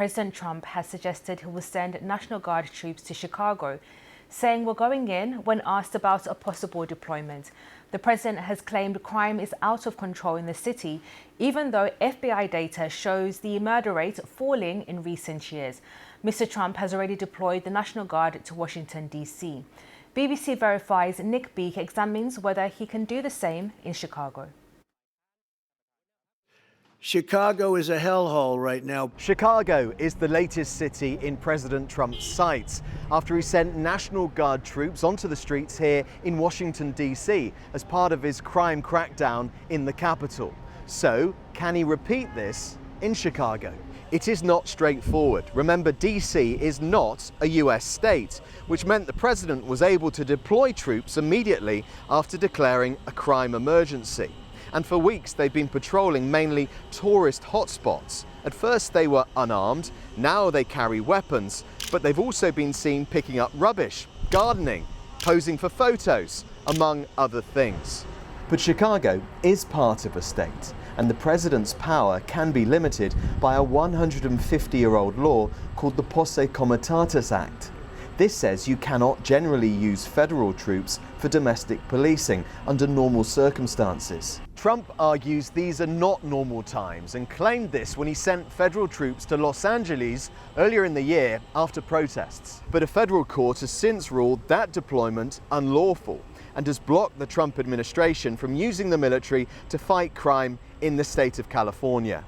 President Trump has suggested he will send National Guard troops to Chicago, saying we're going in when asked about a possible deployment. The president has claimed crime is out of control in the city, even though FBI data shows the murder rate falling in recent years. Mr. Trump has already deployed the National Guard to Washington, D.C. BBC Verifies Nick Beake examines whether he can do the same in Chicago. Chicago is a hellhole right now. Chicago is the latest city in President Trump's sights after he sent National Guard troops onto the streets here in Washington, D.C. as part of his crime crackdown in the capital. So, can he repeat this in Chicago? It is not straightforward. Remember, D.C. is not a U.S. state, which meant the president was able to deploy troops immediately after declaring a crime emergency. And for weeks they've been patrolling mainly tourist hotspots. At first they were unarmed, now they carry weapons, but they've also been seen picking up rubbish, gardening, posing for photos, among other things. But Chicago is part of a state, and the president's power can be limited by a 150-year-old law called the Posse Comitatus Act. This says you cannot generally use federal troops for domestic policing under normal circumstances. Trump argues these are not normal times and claimed this when he sent federal troops to Los Angeles earlier in the year after protests. But a federal court has since ruled that deployment unlawful and has blocked the Trump administration from using the military to fight crime in the state of California.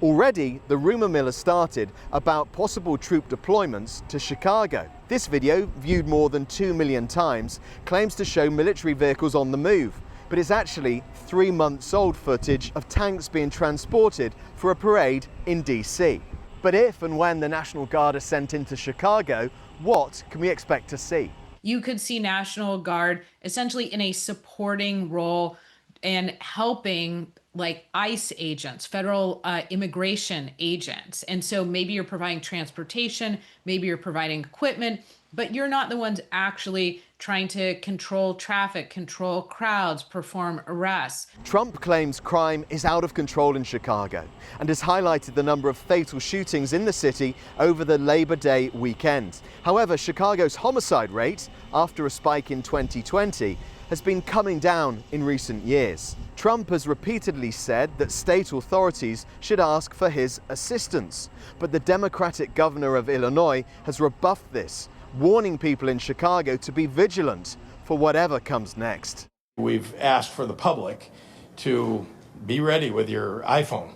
Already, the rumor mill has started about possible troop deployments to Chicago. This video, viewed more than 2 million times, claims to show military vehicles on the move, but it's actually 3 months old footage of tanks being transported for a parade in DC. But if and when the National Guard are sent into Chicago, what can we expect to see? You could see National Guard essentially in a supporting role and helping like ICE agents, federal immigration agents. And so maybe you're providing transportation, maybe you're providing equipment, but you're not the ones actually trying to control traffic, control crowds, perform arrests. Trump claims crime is out of control in Chicago and has highlighted the number of fatal shootings in the city over the Labor Day weekend. However, Chicago's homicide rate, after a spike in 2020, has been coming down in recent years. Trump has repeatedly said that state authorities should ask for his assistance, but the Democratic governor of Illinois has rebuffed this, warning people in Chicago to be vigilant for whatever comes next. We've asked for the public to be ready with your iPhone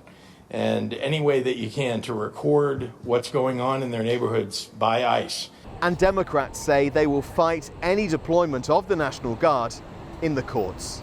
and any way that you can to record what's going on in their neighborhoods by ICE. And Democrats say they will fight any deployment of the National Guard in the courts.